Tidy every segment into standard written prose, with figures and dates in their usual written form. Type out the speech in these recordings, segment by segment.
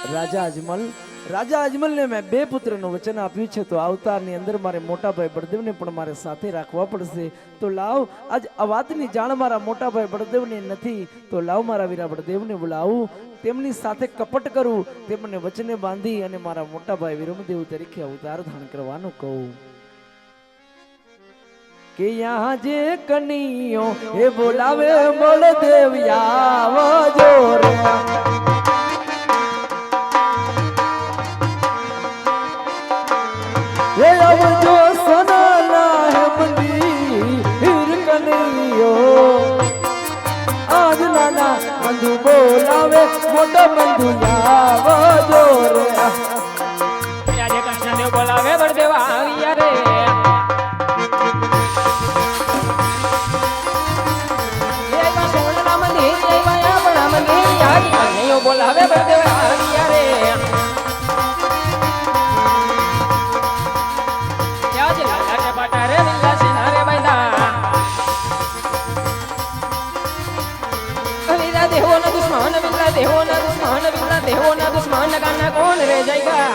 રાજા અજમલને મેં બે પુત્રનું વચન આપ્યું છે, તો અવતારની અંદર મારે મોટા ભાઈ બળદેવને પણ મારે સાથે રાખવા પડશે. તો લાવ આજ આ વાતની જાણ મારા મોટા ભાઈ બળદેવને નથી, તો લાવ મારા વીરા બળદેવને બોલાવું, તેમની સાથે કપટ કરું, તેમને વચને બાંધી અને મારા મોટા ભાઈ વિરમદેવ તરીકે અવતાર ધારણ કરવાનું કહું. કે યહાં જે કનૈયો એ બોલાવે બળદેવ આવજો રે. એ આવજો સોનાના હે મંદિર કનૈયો, આજ નાના બંધુ બોલાવે મોટા બંધુ આવજો રે. આજે કૃષ્ણદેવ બોલાવે બળદેવ આવ્યા રે. બોલાવે બળદેવ આવ્યા રે. આજે લાલા પાટા રે વિલા સિનારે બાંધા, વિલા દેવો ના દુશ્મન, વિલા દેવો ના દુશ્મન, વિલા દેવો ના દુશ્મન ગાના કોણ રે જાયગા.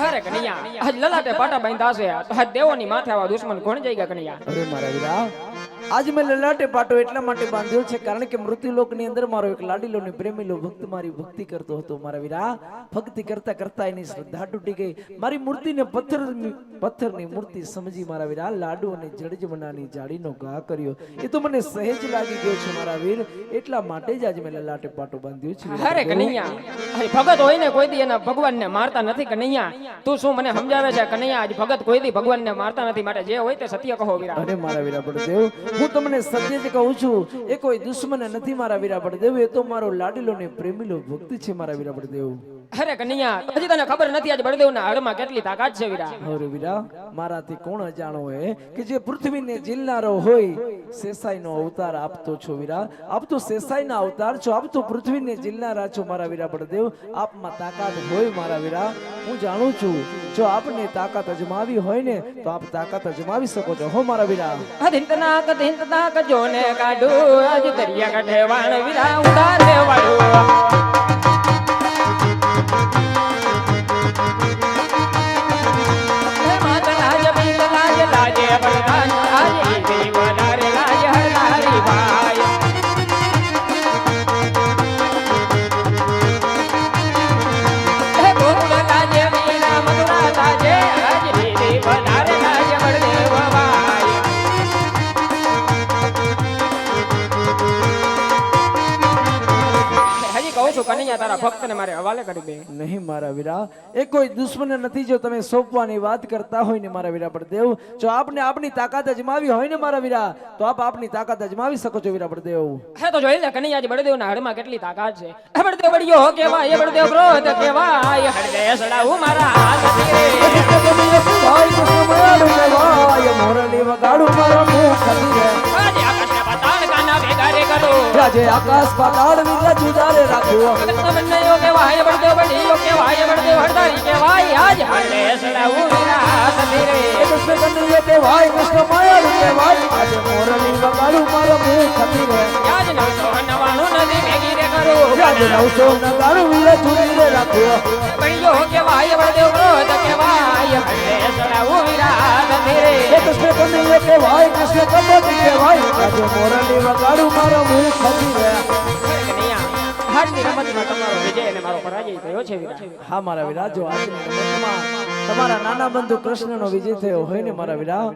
હરે કનૈયા આજ લલાટે પાટા બાંધા છે, તો આજ દેવોની માથે આવા દુશ્મન કોણ જાયગા કનૈયા. અરે મારા વીરા, આજ મેં લલાટે પાટો એટલા માટે બાંધ્યો છે કારણ કે મૃત્યુલોકની અંદર મારો એક લાડીલો ને પ્રેમીલો ભક્ત મારી ભક્તિ કરતો હતો. મારા વીરા, ભક્તિ કરતા કરતા એની શ્રદ્ધા તૂટી ગઈ. મારી મૂર્તિને પથ્થરની મૂર્તિ સમજી મારા વીરા લાડુ અને જડજમનાની જાળીનો ઘા કર્યો. એ તો મને સહેજ લાગી ગયો છે મારા વીર, એટલા માટે જ આજ મેં લલાટે પાટો બાંધ્યો છે. અરે કનૈયા, અરે ભગત હોય ને કોઈ દી એના ભગવાનને મારતા નથી કનૈયા. તું શું મને સમજાવે છે કનૈયા? આજ ભગત કોઈ દી ભગવાનને મારતા નથી, માટે જે હોય તે સત્ય કહો વીરા. અરે મારા વીરા બળદેવ, હું તમને સત્ય જ કહું છું, એ કોઈ દુશ્મન નથી મારા વીરા બળદેવ, એ તો મારો લાડીલો ને પ્રેમીલો ભક્ત છે મારા વીરા બળદેવ. અરે કનૈયા, હજી તને ખબર નથી આજ બળદેવના હાડમાં કેટલી તાકાત છે વીરા. અરે વીરા, મારાથી કોણ અજાણો હોય કે જે પૃથ્વીને જીલનારો હોય, શેષાઈનો અવતાર આપતો છો વીરા. આપ તો શેષાઈના અવતાર છો, આપ તો પૃથ્વીને જીલનારા છો મારા વીરા બળદેવ. આપમાં તાકાત હોય મારા વીરા, હું જાણું છું. જો આપને તાકાત અજમાવી હોય ને તો આપ તાકાત અજમાવી શકો છો હો મારા વીરા. અધિંતનાક જોને કાઢું, આજ દરિયા કાઢે વાણ વીરા ઉડારે વાળું. લાજે બળદાન આજે દેવ વધારે લાજ હરનારી ભાઈ. હે ગોકુળ લાજે વીરા મથુરા લાજે, આજે દેવ વધારે લાજ બળદેવ ભાઈ. હજી કહું છું કનૈયા, તારા ભક્તને મારે હવાલે કરી દે. નહીં મારા વીરા, એ કોઈ દુશ્મન નથી. જો તમે સોંપવાની વાત કરતા હોય ને મારા વીરા બળદેવ, જો આપને આપની તાકાત અજમાવી હોય ને મારા વીરા, તો આપ આપની તાકાત અજમાવી શકો છો વીરા બળદેવ. હે તો જોઈ લે કનૈયા, બળદેવના હાડમાં કેટલી તાકાત છે. હે બળદેવ બળિયો કેવાય, બળદેવ ક્રોધ કેવાય, હળદે સડાવું મારા હાથથી રે. મોરલી વગાડું મારા મુખથી રે. આજે આકાશને પાતાળ કાના ભેગા રે કરો, આજે આકાશ પાતાળ વીરા જુદારે રાખ્યો. બંનેયો કેવાય, બળદેવ બળિયો કેવાય, બળદેવ હળદારી કેવાય, આજ હળદે સડાવું મારા હાથથી રે. કૃષ્ણ કનૈયો કેવાય, કૃષ્ણ માયાળુ કેવાય, આજે મોરલી વગાડું મારા મુખથી રે. આજ 999 નદી ભેગી રે કરો, આજે 999 વીરા જુદી રે રાખ્યો. બળિયો કેવાય, બળદેવ ક્રોધ કેવાય, હળદે સડાવું મારા હાથથી રે. કૃષ્ણ કનૈયો કેવાય, કૃષ્ણ કપટ કેવાય, આજે મોરલી વગાડું મારા મુખથી રે. હાડની રમતમાં તમારો વિજય અને મારો પરાજય થયો છે વીરા. હા મારા વીરા, જો આજની રમતમાં તમારા નાના બંધુ કૃષ્ણનો વિજય થયો હોય ને મારા વીરા,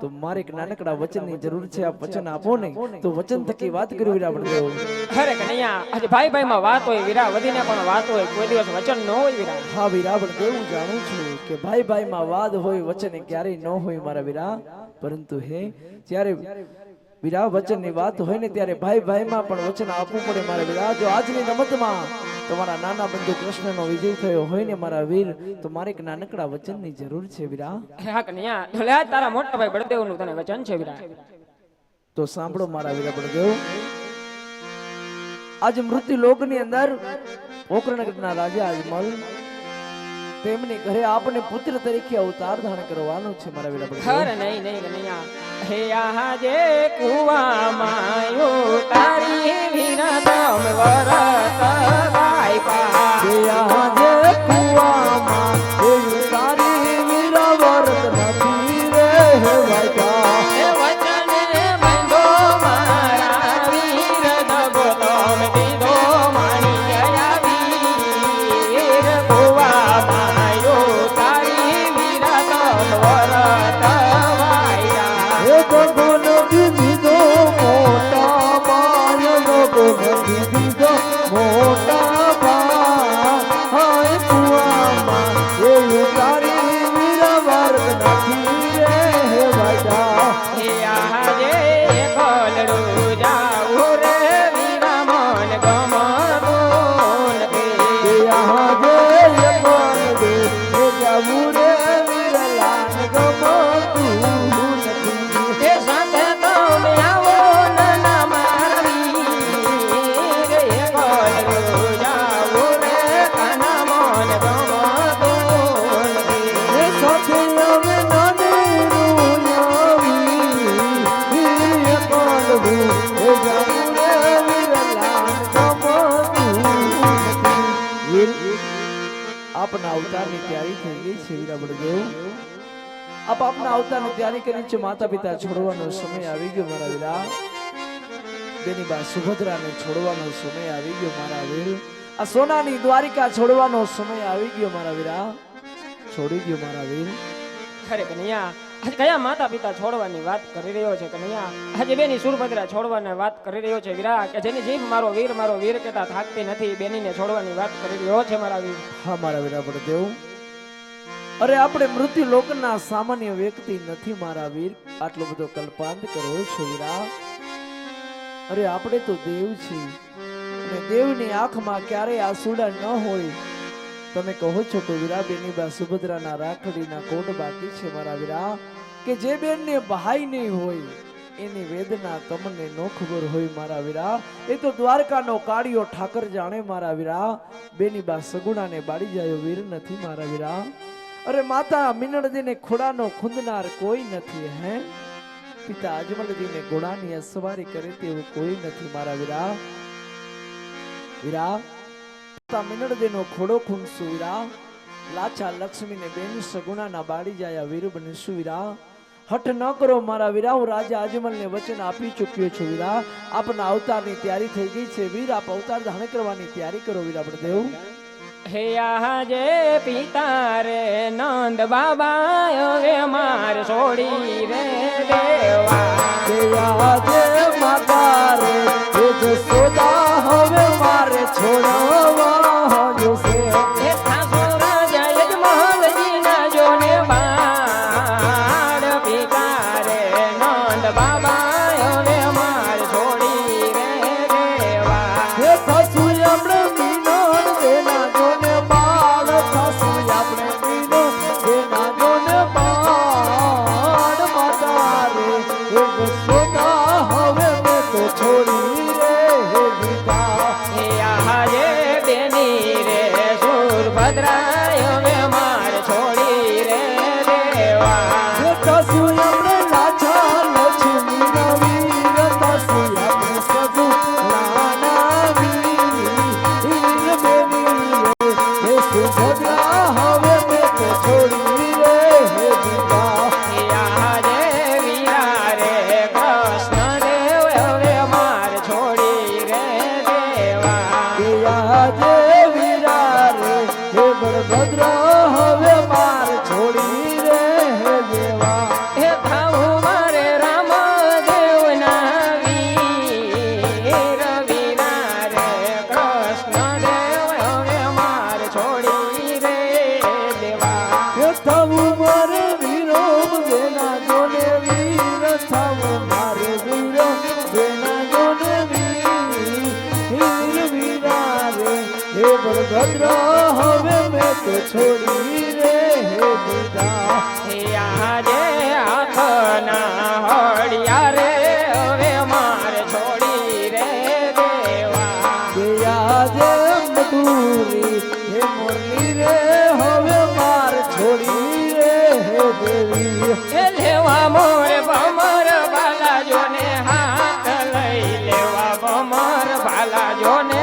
તો મારે એક નાનકડા વચનની જરૂર છે. આપ વચન આપો ને તો વચન થકી વાત કરી વીરા બળદેવ. અરે કનૈયા, આજે ભાઈ ભાઈમાં વાત હોય વીરા, વધીને પણ વાત હોય, કોઈ દિવસ વચન ન હોય વીરા. હા વીરા બળદેવ, હું જાણું છું કે ભાઈ ભાઈમાં વાદ હોય, વચન ક્યારેય ન હોય મારા વીરા, પરંતુ હે જ્યારે વીરા વચનની વાત હોય ને ત્યારે ભાઈ ભાઈમાં પણ વચન આપવું પડે મારા વીરા. જો આજની રમતમાં તમારા નાના બંધુ કૃષ્ણનો વિજય થયો હોય ને મારા વીર, તો મારે એક નાનકડા વચનની જરૂર છે વીરા. હા કનૈયા, ભલે આજ તારા મોટા ભાઈ બળદેવનું તને વચન છે વીરા. તો સાંભળો મારા વીરા બળદેવ. આજ મૃત્યુ લોકની અંદર પોકરણગઢના રાજા અજમલ તેમની ઘરે આપને પુત્ર તરીકે અવતાર ધારણ કરવાનો છે મારા વીરા બળદેવ. હર નહીં નહીં કનૈયા, હે આહા જે કુવામાં તારી વિના તમ વરત ગાયપા દયા જે કુવામાં એ તારી વીરા વરત નથી રે વાગ્યા એ વચને બંધો મારા વીર દગો તમે દીધો માણી ગયા વીર કુવા માયો તારી વીરા તમ વરત વાયા એ ગગો નથી દીધો મોટા બાય ગગો નથી દીધો મોટા બા હાય કુવામાં એ તારી વીરા વરત નથી રે વાગ્યા હે આજે કોલડું જાઉં રે વીરા મન ગમતું નથી यहाँ जे यमन दे हे जामुरे विरलान गमतू નથી એ સાથે તમે આવો નાના મારી રે કોલડું જાઉં રે કાના મન ગમતું નથી હે સાથે હવે નાને રોયાવી વીર કોલવું હે જામુરે વિરલાન ગમતું નથી વીર આપના અવતારની તૈયારી થઈ ગઈ છે વીરા બળદેવ આપ આપના અવતારની તૈયારી કરી છે માતા પિતા છોડવાનો સમય આવી ગયો મારા વીરા બેની બા સુભદ્રાને છોડવાનો સમય આવી ગયો મારા વીર આ સોનાની દ્વારિકા છોડવાનો સમય આવી ગયો મારા વીરા છોડી ગયો મારા વીર અરે કનૈયા આજે કયા માતા પિતા છોડવાની વાત કરી રહ્યો છે કનૈયા આજે બેની સુરભદ્રા છોડવાની વાત કરી રહ્યો છે વીરા કે જેની જીભ મારો વીર કહેતા થાકતી નથી બેનીને છોડવાની વાત કરી રહ્યો છે મારા વીર હા મારા વીરા બળદેવ અરે આપણે મૃત્યુ લોકના સામાન્ય વ્યક્તિ નથી મારા વીર આટલો બધો કલ્પાંત કરો છો વીરા અરે આપણે તો દેવ છીએ અને દેવની આંખમાં ક્યારેય આંસુડા ન હોય તમે કહો છો કે વીરા બેની બા સુભદ્રાના રાખડીના કોટ બાકી છે મારા વીરા કે જે બેનને ભાઈ નહીં હોય એની વેદના તમને નો ખબર હોય મારા વીરા એ તો દ્વારકાનો કાળિયો ઠાકર જાણે મારા વીરા બેની બા સગુણાને બાળી જાય વીર નથી મારા વીરા અરે માતા મિનળદીને ખોડાનો ખૂંદનાર કોઈ નથી હે પિતા અજમલજીને ઘોડાની અસવારી કરે તેવું કોઈ નથી મારા વીરા વીરા માતા મિનળદીનો ખોડો ખૂંદશું વીરા લાચા લક્ષ્મીને બેન સગુણાના બાળી જાય વીર બનીશું વીરા હઠ ન કરો મારા વીરા હું રાજા અજમલને વચન આપી ચૂક્યો છું વીરા આપના અવતારની તૈયારી થઈ ગઈ છે વીર આપ અવતાર ધારણ કરવાની તૈયારી કરો વીરા બળદેવ હે આજે પિતા રે નંદ બાબા હવે માર છોડી રે દેવા જે માતા રે એ જસોદા હવે મારે છોડવા જોશે હે સાસુ રાજા યજમાનજીના જોને બાળ પિતા રે નંદ બાબા હવે માર છોડી રે દેવા હે સાસુ આપણે મીનોડ દેના જોને બાળ સાસુ આપણે મીનોડ દેના જોને બાળ માતા રે એ જસોદા હવે મેં તો છોડી રે હે દીધા હે આજે બેની રે સુરભદ્રા હવે માર છોડી રે દેવા હે સાસુ આપણે લાછા લક્ષ્મીના વીર સાસુ આપણે સગુ નાના વીર બેની હે સુભદ્રા હવે મેં તો છોડી રે હે દીધા હે આજે વીરા રે કૃષ્ણ દેવ હવે માર છોડી રે દેવા આજે વીરા રે હે બળભદ્રા હવે માર છોડી રે હે દેવા હે થાવું મારે રામ દેવના વીર વીરા રે કૃષ્ણ દેવ હવે માર છોડી રે દેવા હે થવું મારે વીરો બેના જોને વીર થવું મારે વીરો બેના જોને વીર વીરા રે હે બળભદ્રા હવે મેં તો છોડી રે હે દીધા હે આજે હાથના હળિયા રે હવે માર છોડી રે દેવા દયા જે મધુરી હે મુરલી રે હવે માર છોડી રે હે દેવી એ લેવા મોર ભમર બાલા જોને હાથ લઈ લેવા ભમર બાલા જોને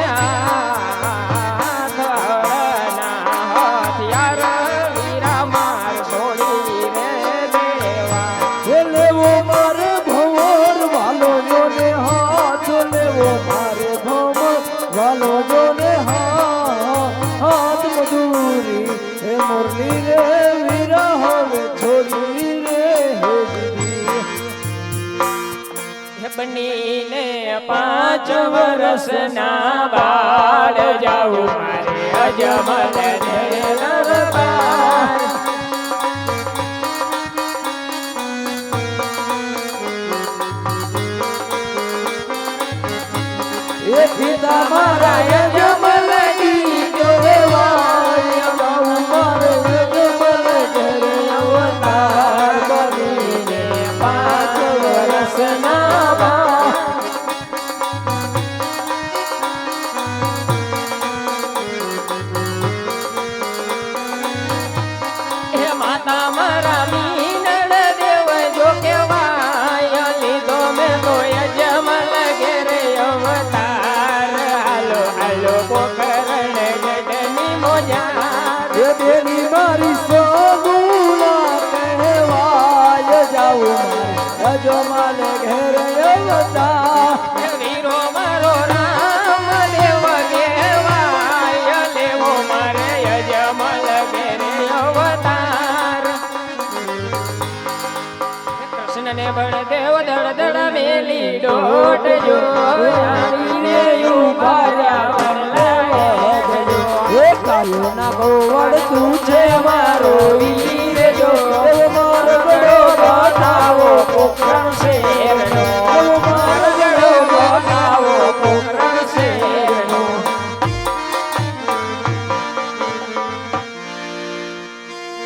વાલો જોને હાથ મધુરી હે મુરલી રે વીરા હવે છોડી રે હે દીદી હે બનીને 5 વર્ષના બાળ જાવું મારે અજમલ દરબાર એ પિતા મારા યજમલ ઈ કહેવાય બાઉ મારે યજમલ ઘરે અવતાર બનીને 5 વર્ષના બા હે માતા મારા મીનળ દેવ જો કેવાય લીધો મેં તો યજમલ ઘેરે અવતાર હાલો હાલો પોકરણ ગઢની મોજાર એ બેની મારી સોગુણા કહેવાય જાઉં મારે અજમલ ઘેરે અવતાર વીરો મારો રામ દેવ કહેવાય લેવો મારે યજમલ ઘેરે અવતાર કૃષ્ણને બળદેવ દળ દળ મેલી દોટ જો આવીને ઉભાર્યા વરલા એ કાયો ના ગોવડ તું છે મારો ઈ